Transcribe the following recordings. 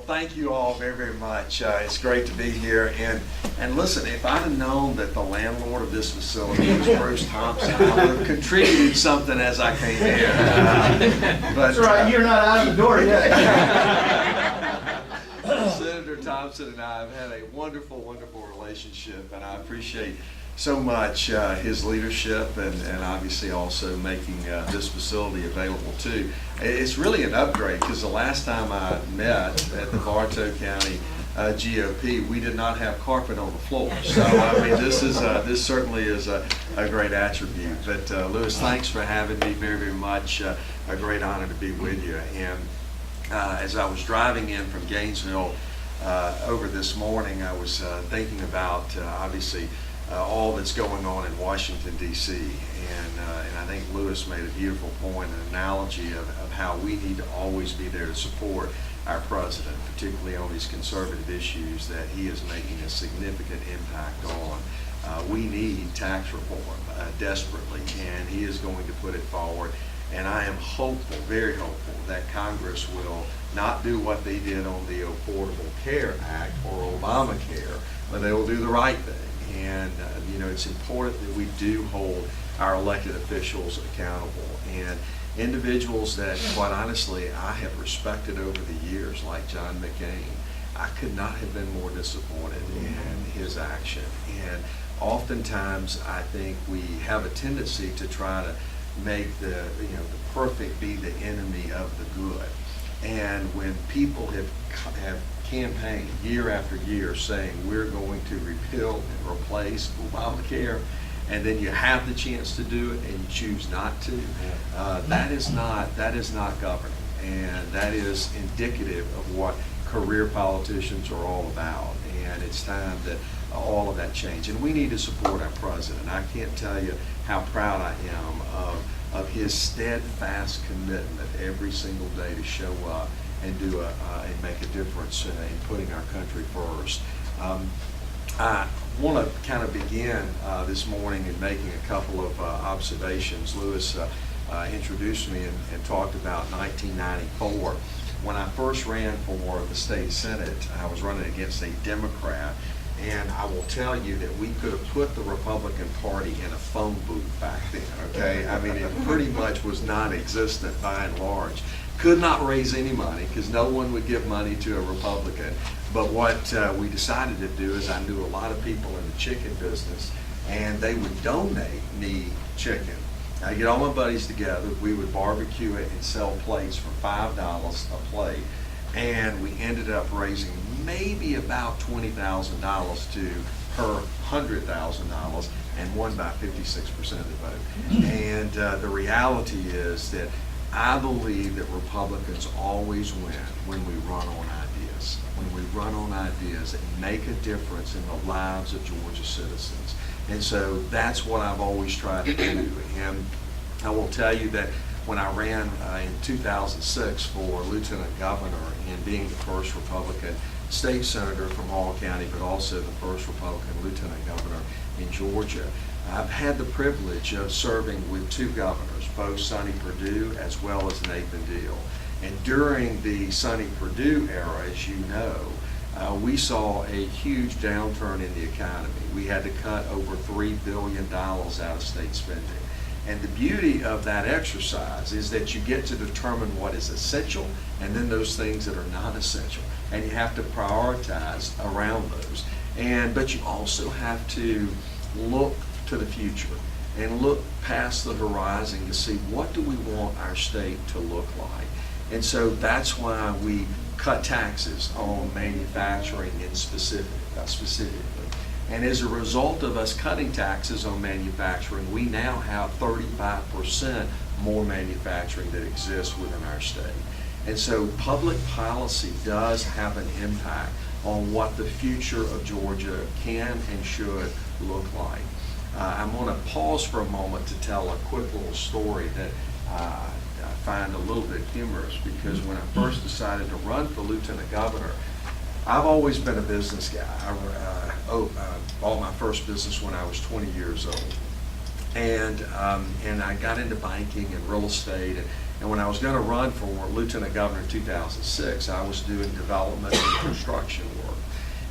thank you all very, very much. It's great to be here. And listen, if I'd have known that the landlord of this facility was Bruce Thompson, I would have contributed something as I came here. That's right, you're not out of the door yet. Senator Thompson and I have had a wonderful, wonderful relationship, and I appreciate so much his leadership and obviously also making this facility available too. It's really an upgrade because the last time I met at the Bartow County GOP, we did not have carpet on the floor. So I mean, this certainly is a great attribute. But Lewis, thanks for having me very, very much. A great honor to be with you. And as I was driving in from Gainesville over this morning, I was thinking about obviously all that's going on in Washington, D.C. And I think Lewis made a beautiful point, an analogy of how we need to always be there to support our president, particularly on these conservative issues that he is making a significant impact on. We need tax reform desperately, and he is going to put it forward. And I am hopeful, very hopeful, that Congress will not do what they did on the Affordable Care Act or Obamacare, but they will do the right thing. And you know, it's important that we do hold our elected officials accountable, and individuals that, quite honestly, I have respected over the years, like John McCain. I could not have been more disappointed in his action. And oftentimes, I think we have a tendency to try to make the perfect be the enemy of the good. And when people have campaigned year after year saying we're going to repeal and replace Obamacare, and then you have the chance to do it and you choose not to, that is not governing, and that is indicative of what career politicians are all about. And it's time that all of that change, and we need to support our president. I can't tell you how proud I am of his steadfast commitment every single day to show up and do and make a difference in putting our country first. I want to kind of begin this morning in making a couple of observations. Lewis introduced me and talked about 1994. When I first ran for the state senate, I was running against a Democrat, and I will tell you that we could have put the Republican Party in a phone booth back then, okay? I mean, it pretty much was non-existent by and large. Could not raise any money because no one would give money to a Republican. But what we decided to do is, I knew a lot of people in the chicken business, and they would donate me chicken. I'd get all my buddies together, we would barbecue it and sell plates for $5 a plate. And we ended up raising maybe about $20,000 to her $100,000, and won by 56% of the vote. And the reality is that I believe that Republicans always win when we run on ideas. When we run on ideas that make a difference in the lives of Georgia citizens. And so that's what I've always tried to do. And I will tell you that when I ran in 2006 for lieutenant governor, and being the first Republican state senator from Hall County, but also the first Republican lieutenant governor in Georgia, I've had the privilege of serving with two governors, both Sonny Perdue as well as Nathan Deal. And during the Sonny Perdue era, as you know, we saw a huge downturn in the economy. We had to cut over $3 billion out of state spending. And the beauty of that exercise is that you get to determine what is essential and then those things that are not essential. And you have to prioritize around those. But you also have to look to the future and look past the horizon to see what do we want our state to look like. And so that's why we cut taxes on manufacturing in specifically. And as a result of us cutting taxes on manufacturing, we now have 35% more manufacturing that exists within our state. And so public policy does have an impact on what the future of Georgia can and should look like. I'm going to pause for a moment to tell a quick little story that I find a little bit humorous, because when I first decided to run for lieutenant governor, I've always been a business guy. I bought my first business when I was 20 years old. and I got into banking and real estate. And when I was going to run for Lieutenant Governor in 2006, I was doing development and construction work.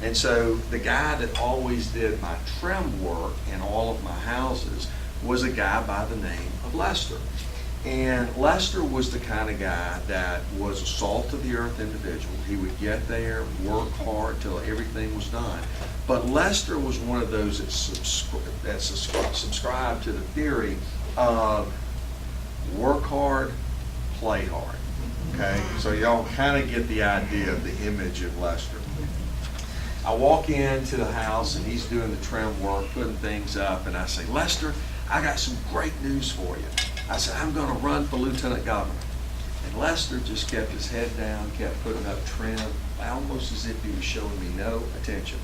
And so the guy that always did my trim work in all of my houses was a guy by the name of Lester. And Lester was the kind of guy that was a salt of the earth individual. He would get there, work hard till everything was done. But Lester was one of those that subscribed to the theory of work hard, play hard. Okay, so y'all kind of get the idea of the image of Lester. I walk into the house and he's doing the trim work, putting things up, and I say, Lester, I got some great news for you. I said, I'm going to run for Lieutenant Governor. And Lester just kept his head down, kept putting up trim, almost as if he was showing me no attention.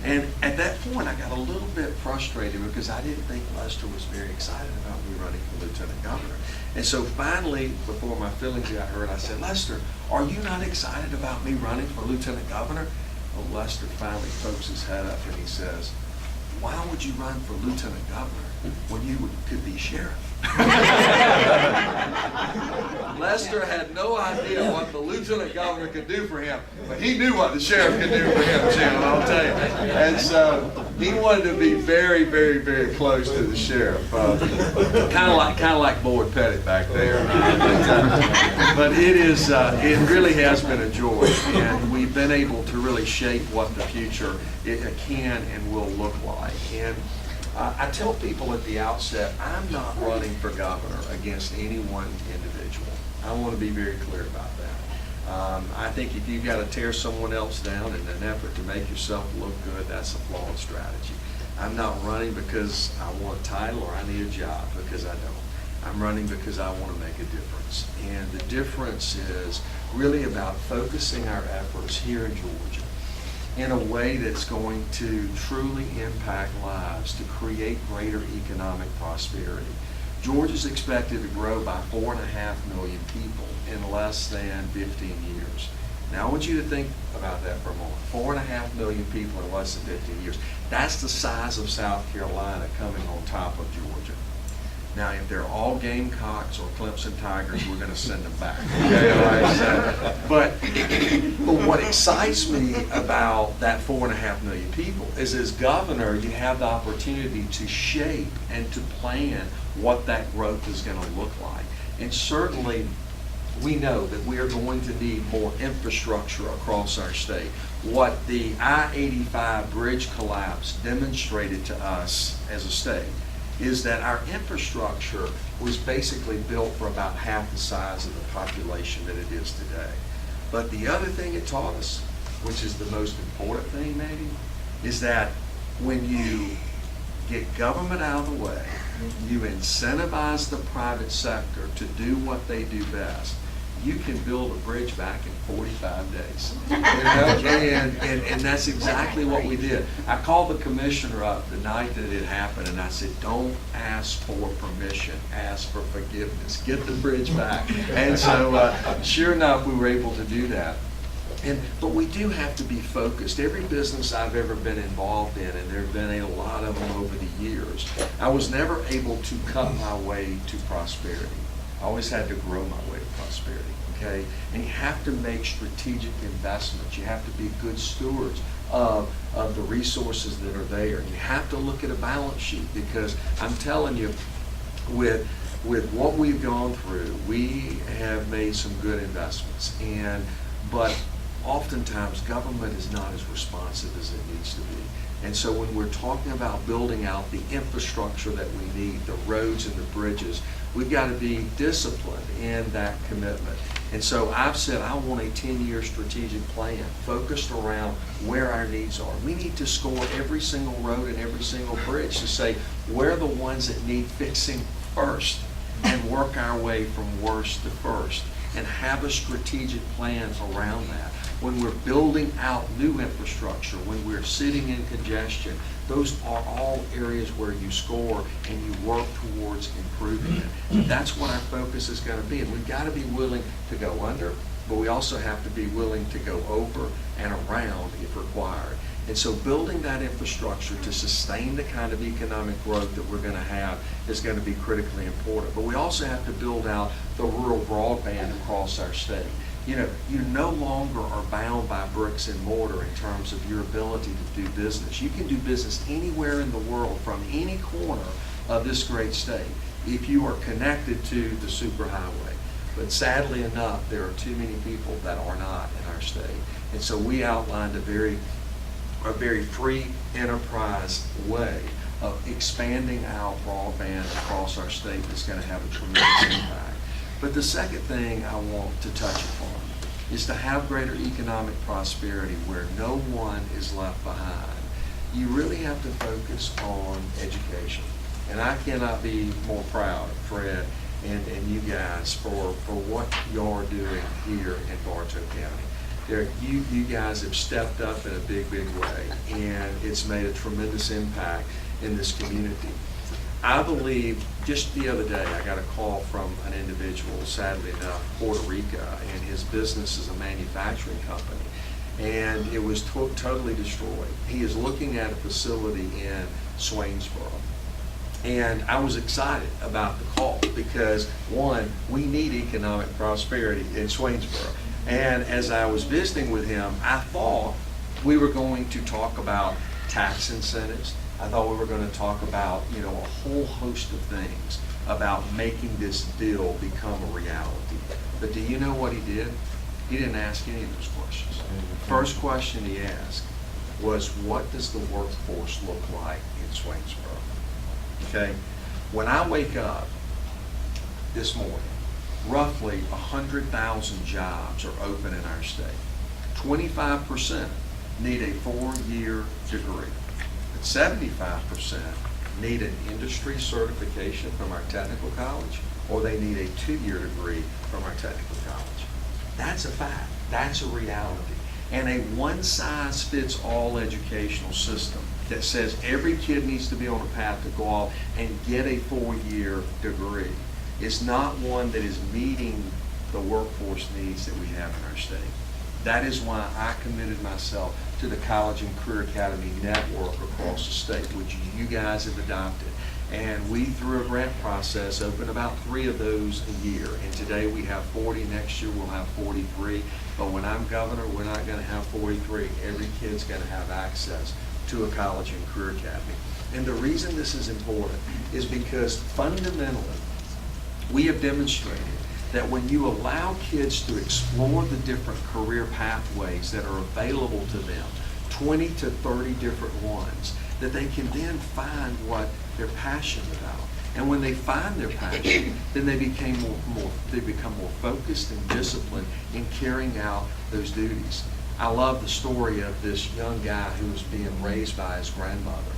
And at that point, I got a little bit frustrated because I didn't think Lester was very excited about me running for Lieutenant Governor. And so finally, before my feelings got hurt, I said, Lester, are you not excited about me running for Lieutenant Governor? Well, Lester finally pokes his head up and he says, why would you run for Lieutenant Governor when you could be sheriff? Lester had no idea what the Lieutenant Governor could do for him, but he knew what the sheriff could do for him, Jim, I'll tell you. And so he wanted to be very, very, very close to the sheriff. Kind of like Boyd Pettit back there. But it really has been a joy, and we've been able to really shape what the future can and will look like. And I tell people at the outset, I'm not running for governor against any one individual. I want to be very clear about that. I think if you've got to tear someone else down in an effort to make yourself look good, that's a flawed strategy. I'm not running because I want a title or I need a job, because I don't. I'm running because I want to make a difference. And the difference is really about focusing our efforts here in Georgia in a way that's going to truly impact lives, to create greater economic prosperity. Georgia's expected to grow by 4.5 million people in less than 15 years. Now I want you to think about that for a moment. 4.5 million people in less than 15 years. That's the size of South Carolina coming on top of Georgia. Now, if they're all Gamecocks or Clemson Tigers, we're going to send them back. Okay, all right? But what excites me about that 4.5 million people is, as governor, you have the opportunity to shape and to plan what that growth is going to look like. And certainly, we know that we are going to need more infrastructure across our state. What the I-85 bridge collapse demonstrated to us as a state is that our infrastructure was basically built for about half the size of the population that it is today. But the other thing it taught us, which is the most important thing maybe, is that when you get government out of the way, you incentivize the private sector to do what they do best, you can build a bridge back in 45 days. You know? And that's exactly what we did. I called the commissioner up the night that it happened, and I said, don't ask for permission, ask for forgiveness. Get the bridge back. And so sure enough, we were able to do that. But we do have to be focused. Every business I've ever been involved in, and there have been a lot of them over the years, I was never able to cut my way to prosperity. I always had to grow my way to prosperity, okay? And you have to make strategic investments. You have to be good stewards of the resources that are there. You have to look at a balance sheet, because I'm telling you, with what we've gone through, we have made some good investments. But oftentimes, government is not as responsive as it needs to be. And so when we're talking about building out the infrastructure that we need, the roads and the bridges, we've got to be disciplined in that commitment. And so I've said I want a 10-year strategic plan focused around where our needs are. We need to score every single road and every single bridge to say where are the ones that need fixing first, and work our way from worst to first, and have a strategic plan around that. When we're building out new infrastructure, when we're sitting in congestion, those are all areas where you score and you work towards improving it. And that's what our focus is going to be. And we've got to be willing to go under, but we also have to be willing to go over and around if required. And so building that infrastructure to sustain the kind of economic growth that we're going to have is going to be critically important. But we also have to build out the rural broadband across our state. You know, you no longer are bound by bricks and mortar in terms of your ability to do business. You can do business anywhere in the world from any corner of this great state if you are connected to the superhighway. But sadly enough, there are too many people that are not in our state. And so we outlined a very free enterprise way of expanding out broadband across our state that's going to have a tremendous impact. But the second thing I want to touch upon is to have greater economic prosperity where no one is left behind. You really have to focus on education. And I cannot be more proud of Fred and you guys for what y'all are doing here in Bartow County. You guys have stepped up in a big way, and it's made a tremendous impact in this community. I believe just the other day I got a call from an individual, sadly enough, Puerto Rico, and his business is a manufacturing company, and it was totally destroyed. He is looking at a facility in Swainsboro. And I was excited about the call because, one, we need economic prosperity in Swainsboro. And as I was visiting with him, I thought we were going to talk about tax incentives. I thought we were going to talk about, you know, a whole host of things about making this deal become a reality. But do you know what he did? He didn't ask any of those questions. First question he asked was, what does the workforce look like in Swainsboro? Okay, when I wake up this morning, roughly 100,000 jobs are open in our state. 25% need a 4-year degree, but 75% need an industry certification from our technical college, or they need a 2-year degree from our technical college. That's a fact. That's a reality. And a one-size-fits-all educational system that says every kid needs to be on a path to go off and get a 4-year degree is not one that is meeting the workforce needs that we have in our state. That is why I committed myself to the College and Career Academy network across the state, which you guys have adopted. And we, through a grant process, open about 3 of those a year. And today we have 40. Next year we'll have 43. But when I'm governor, we're not going to have 43. Every kid's going to have access to a college and career academy. And the reason this is important is because fundamentally, we have demonstrated that when you allow kids to explore the different career pathways that are available to them, 20 to 30 different ones, that they can then find what they're passionate about. And when they find their passion, then they become more focused and disciplined in carrying out those duties. I love the story of this young guy who was being raised by his grandmother.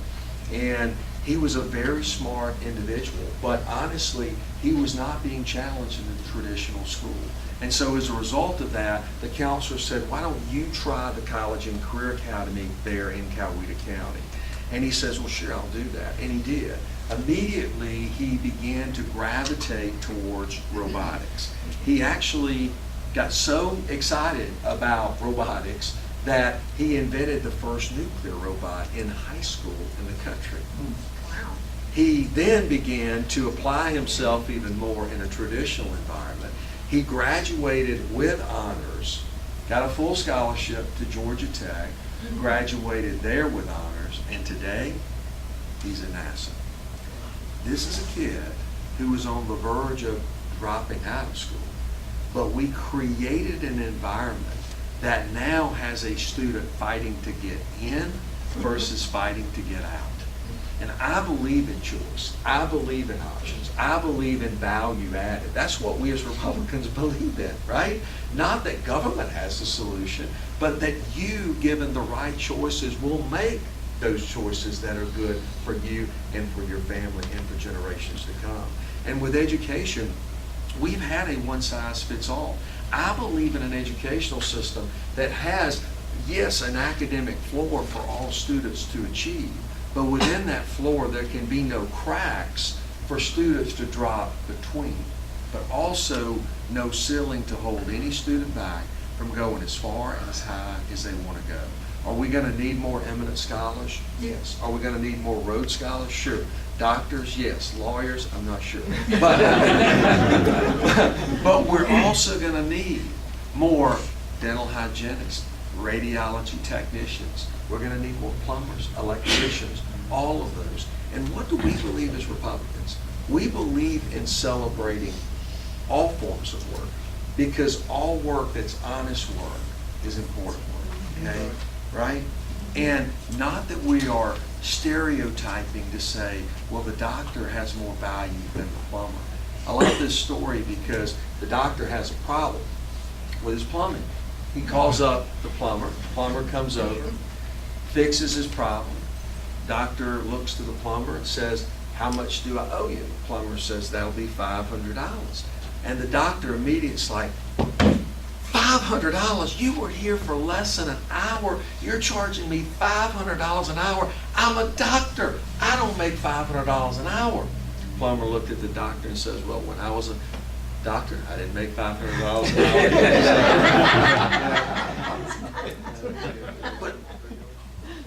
And he was a very smart individual, but honestly, he was not being challenged in the traditional school. And so as a result of that, the counselor said, why don't you try the College and Career Academy there in Coweta County? And he says, well, sure, I'll do that. And he did. Immediately, he began to gravitate towards robotics. He actually got so excited about robotics that he invented the first nuclear robot in high school in the country. Wow. He then began to apply himself even more in a traditional environment. He graduated with honors, got a full scholarship to Georgia Tech, graduated there with honors, and today he's at NASA. This is a kid who was on the verge of dropping out of school, but we created an environment that now has a student fighting to get in versus fighting to get out. And I believe in choice. I believe in options. I believe in value added. That's what we as Republicans believe in, right? Not that government has the solution, but that you, given the right choices, will make those choices that are good for you and for your family and for generations to come. And with education, we've had a one-size-fits-all. I believe in an educational system that has, yes, an academic floor for all students to achieve, but within that floor there can be no cracks for students to drop between, but also no ceiling to hold any student back from going as far and as high as they want to go. Are we going to need more eminent scholars? Yes. Are we going to need more Rhodes Scholars? Sure. Doctors? Yes. Lawyers? I'm not sure. But we're also going to need more dental hygienists, radiology technicians. We're going to need more plumbers, electricians, all of those. And what do we believe as Republicans? We believe in celebrating all forms of work, because all work that's honest work is important work, okay? Right? And not that we are stereotyping to say, well, the doctor has more value than the plumber. I love this story because the doctor has a problem with his plumbing. He calls up the plumber comes over, fixes his problem. Doctor looks to the plumber and says, how much do I owe you? The plumber says, that'll be $500. And the doctor immediately is like, $500? You were here for less than an hour. You're charging me $500 an hour. I'm a doctor. I don't make $500 an hour. Plumber looked at the doctor and says, well, when I was a doctor, I didn't make $500 an hour. But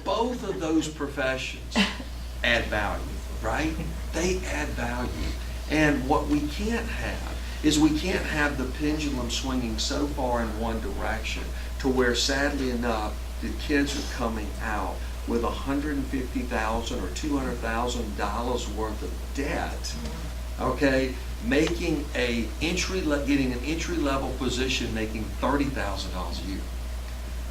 both of those professions add value, right? They add value. And what we can't have is we can't have the pendulum swinging so far in one direction to where, sadly enough, the kids are coming out with $150,000 or $200,000 worth of debt, okay, getting an entry-level position making $30,000 a year.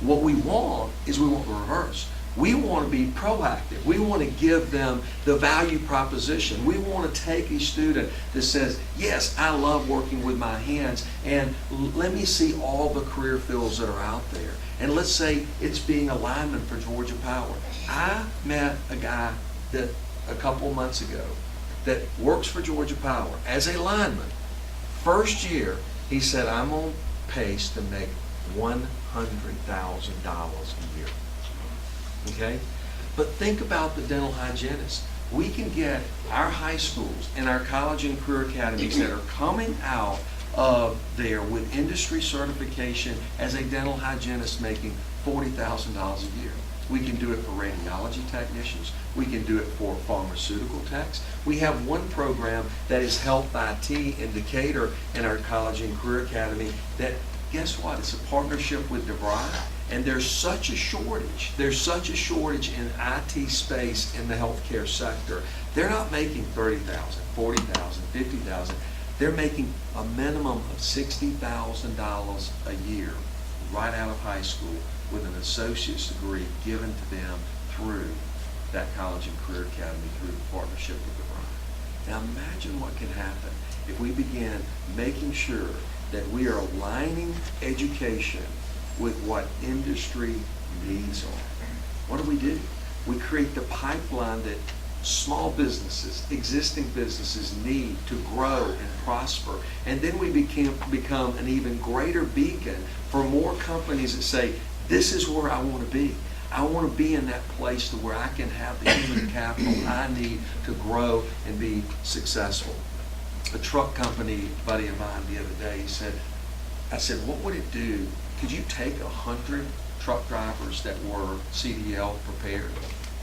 What we want is we want the reverse. We want to be proactive. We want to give them the value proposition. We want to take a student that says, yes, I love working with my hands, and let me see all the career fields that are out there. And let's say it's being a lineman for Georgia Power. I met a guy that a couple of months ago that works for Georgia Power as a lineman. First year, he said, I'm on pace to make $100,000 a year. Okay? But think about the dental hygienist. We can get our high schools and our college and career academies that are coming out of there with industry certification as a dental hygienist making $40,000 a year. We can do it for radiology technicians. We can do it for pharmaceutical techs. We have one program that is Health IT in Decatur in our college and career academy that, guess what? It's a partnership with DeVry. And there's such a shortage. There's such a shortage in IT space in the healthcare sector. They're not making $30,000, $40,000, $50,000. They're making a minimum of $60,000 a year right out of high school with an associate's degree given to them through that college and career academy, through the partnership with DeVry. Now imagine what can happen if we begin making sure that we are aligning education with what industry needs are. What do? We create the pipeline that small businesses, existing businesses need to grow and prosper. And then we become an even greater beacon for more companies that say, this is where I want to be. I want to be in that place to where I can have the human capital I need to grow and be successful. A truck company buddy of mine the other day said, I said, what would it do? Could you take 100 truck drivers that were CDL prepared?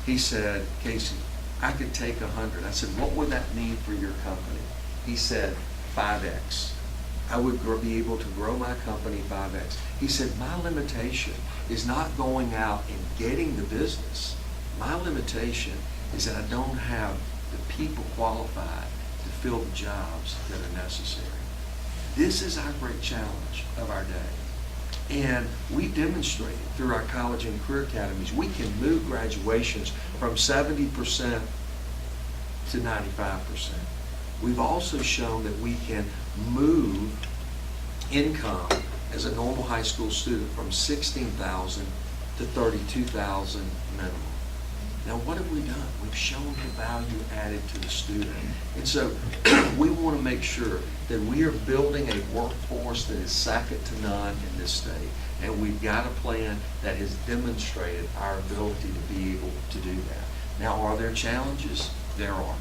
He said, Casey, I could take 100. I said, what would that mean for your company? He said, 5X. I would be able to grow my company 5X. He said, my limitation is not going out and getting the business. My limitation is that I don't have the people qualified to fill the jobs that are necessary. This is our great challenge of our day. And we demonstrated through our college and career academies, we can move graduations from 70% to 95%. We've also shown that we can move income as a normal high school student from $16,000 to $32,000 minimum. Now what have we done? We've shown the value added to the student. And so we want to make sure that we are building a workforce that is second to none in this state. And we've got a plan that has demonstrated our ability to be able to do that. Now, are there challenges? There are.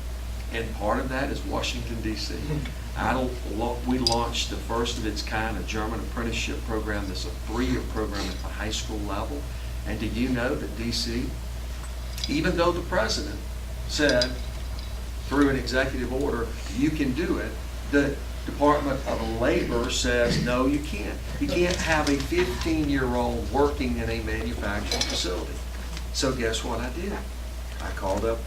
And part of that is Washington, D.C. We launched the first of its kind, a German apprenticeship program that's a 3-year program at the high school level. And do you know that DC, even though the president said through an executive order, you can do it, the Department of Labor says, no, you can't. You can't have a 15-year-old working in a manufacturing facility. So guess what I did? I called up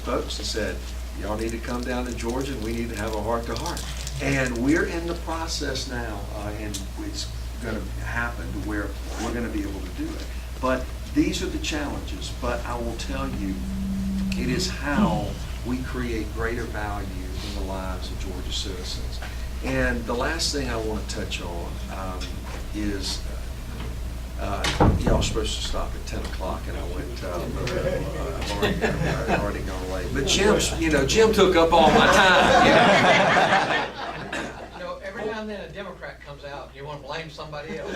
folks and said, y'all need to come down to Georgia and we need to have a heart-to-heart. And we're in the process now, and it's going to happen to where we're going to be able to do it. But these are the challenges. But I will tell you, it is how we create greater value in the lives of Georgia citizens. And the last thing I want to touch on is, y'all supposed to stop at 10 o'clock, and I went, I've already gone late. But Jim took up all my time. Every now and then a Democrat comes out, you want to blame somebody else.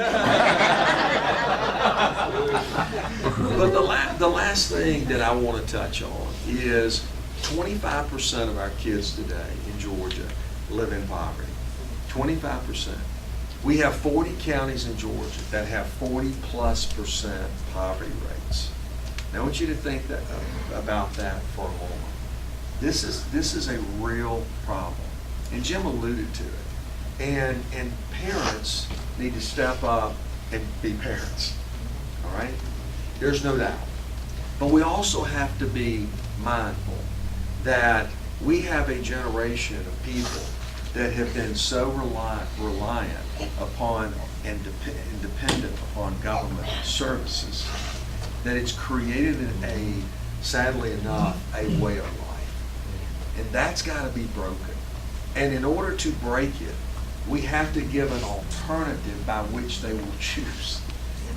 But the last thing that I want to touch on is 25% of our kids today in Georgia live in poverty. 25%. We have 40 counties in Georgia that have 40+% poverty rates. Now I want you to think about that for a moment. This is a real problem, and Jim alluded to it. And parents need to step up and be parents. All right? There's no doubt. But we also have to be mindful that we have a generation of people that have been so reliant upon and dependent upon government services that it's created sadly enough, a way of life. And that's got to be broken. And in order to break it, we have to give an alternative by which they will choose.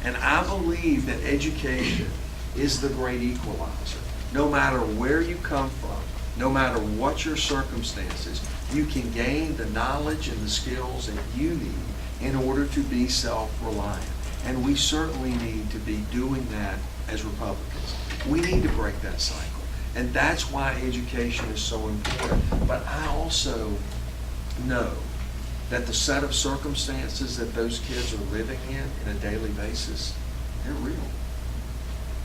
And I believe that education is the great equalizer. No matter where you come from, no matter what your circumstances, you can gain the knowledge and the skills that you need in order to be self-reliant. And we certainly need to be doing that as Republicans. We need to break that cycle. And that's why education is so important. But I also know that the set of circumstances that those kids are living in a daily basis, they're real.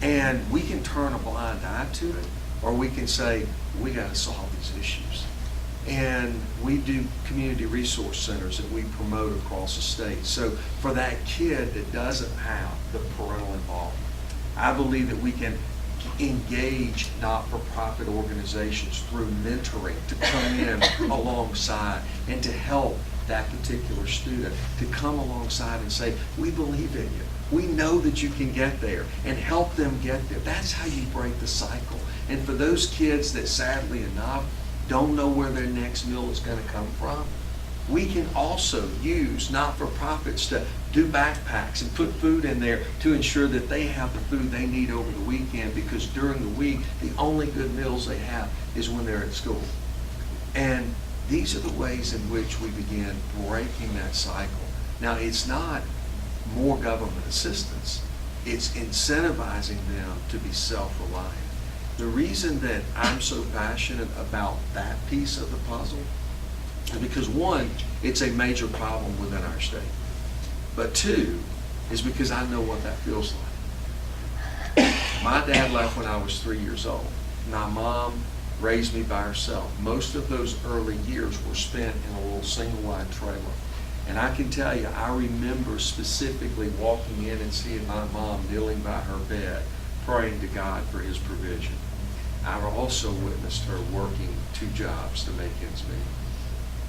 And we can turn a blind eye to it, or we can say, we got to solve these issues. And we do community resource centers that we promote across the state. So for that kid that doesn't have the parental involvement, I believe that we can engage not-for-profit organizations through mentoring to come in alongside and to help that particular student, to come alongside and say, we believe in you. We know that you can get there, and help them get there. That's how you break the cycle. And for those kids that sadly enough don't know where their next meal is going to come from, we can also use not-for-profits to do backpacks and put food in there to ensure that they have the food they need over the weekend, because during the week, the only good meals they have is when they're at school. And these are the ways in which we begin breaking that cycle. Now, it's not more government assistance. It's incentivizing them to be self-reliant. The reason that I'm so passionate about that piece of the puzzle is because, one, it's a major problem within our state. But two, is because I know what that feels like. My dad left when I was 3 years old. My mom raised me by herself. Most of those early years were spent in a little single-wide trailer. And I can tell you, I remember specifically walking in and seeing my mom kneeling by her bed, praying to God for his provision. I also witnessed her working 2 jobs to make ends meet.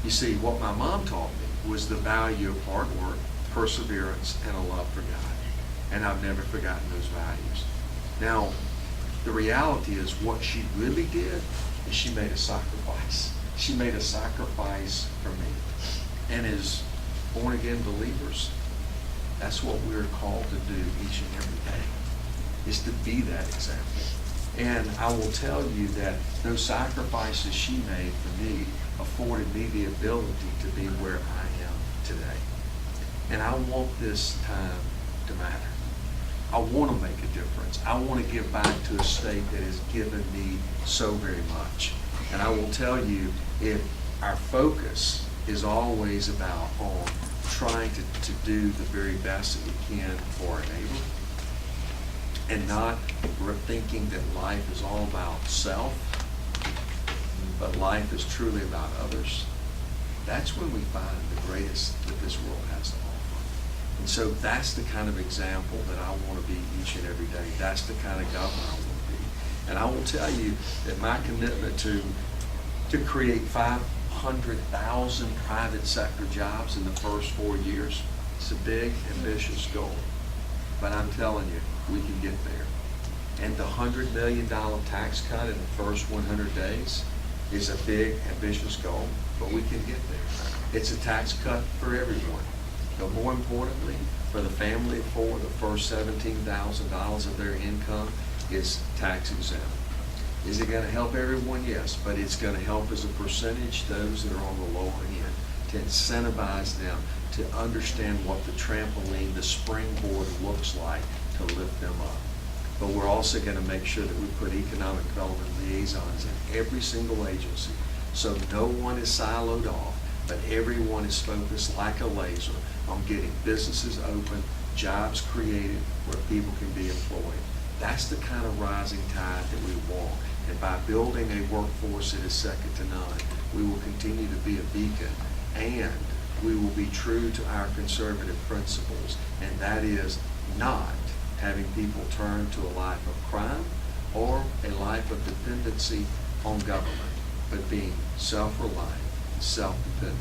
You see, what my mom taught me was the value of hard work, perseverance, and a love for God. And I've never forgotten those values. Now, the reality is what she really did is she made a sacrifice. She made a sacrifice for me. And as born-again believers, that's what we're called to do each and every day, is to be that example. And I will tell you that those sacrifices she made for me afforded me the ability to be where I am today. And I want this time to matter. I want to make a difference. I want to give back to a state that has given me so very much. And I will tell you, if our focus is always about on trying to do the very best that we can for our neighbor, and not thinking that life is all about self, but life is truly about others, that's when we find the greatest that this world has to offer. And so that's the kind of example that I want to be each and every day. That's the kind of governor I want to be. And I will tell you that my commitment to create 500,000 private sector jobs in the first 4 years, it's a big, ambitious goal. But I'm telling you, we can get there. And the $100 million tax cut in the first 100 days is a big, ambitious goal, but we can get there. It's a tax cut for everyone. But more importantly, for the family of four, the first $17,000 of their income is tax exempt. Is it going to help everyone? Yes, but it's going to help as a percentage those that are on the lower end, to incentivize them to understand what the trampoline, the springboard looks like to lift them up. But we're also going to make sure that we put economic development liaisons in every single agency, so no one is siloed off, but everyone is focused like a laser on getting businesses open, jobs created where people can be employed. That's the kind of rising tide that we want. And by building a workforce that is second to none, we will continue to be a beacon, and we will be true to our conservative principles, and that is not having people turn to a life of crime or a life of dependency on government, but being self-reliant, self-dependent,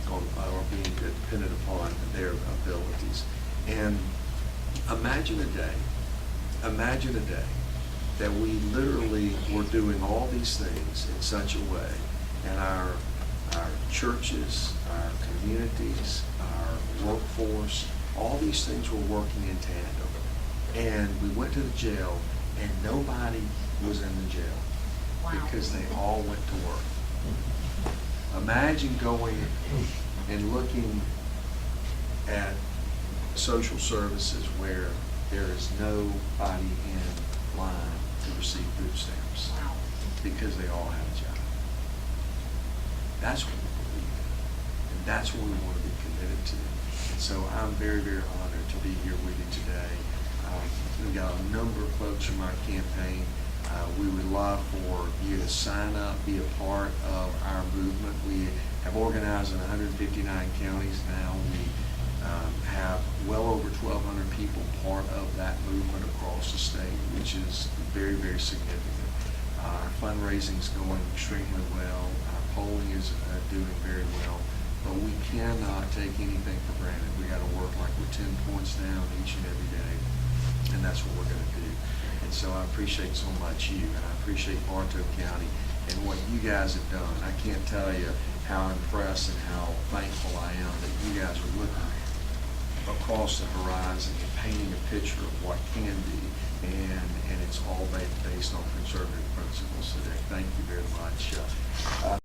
or being dependent upon their abilities. And imagine a day that we literally were doing all these things in such a way, and our churches, our communities, our workforce, all these things were working in tandem. And we went to the jail, and nobody was in the jail. Wow. Because they all went to work. Imagine going and looking at social services where there is nobody in line to receive food stamps Wow. because they all have a job. That's what we believe in, and that's what we want to be committed to. And so I'm very, very honored to be here with you today. We've got a number of folks from our campaign. We would love for you to sign up, be a part of our movement. We have organized in 159 counties now. We have well over 1,200 people part of that movement across the state, which is very, very significant. Our fundraising is going extremely well. Our polling is doing very well. But we cannot take anything for granted. We got to work like we're 10 points down each and every day, and that's what we're going to do. And so I appreciate so much you, and I appreciate Bartow County and what you guys have done. I can't tell you how impressed and how thankful I am that you guys are looking across the horizon and painting a picture of what can be, and it's all based on conservative principles. So thank you very much.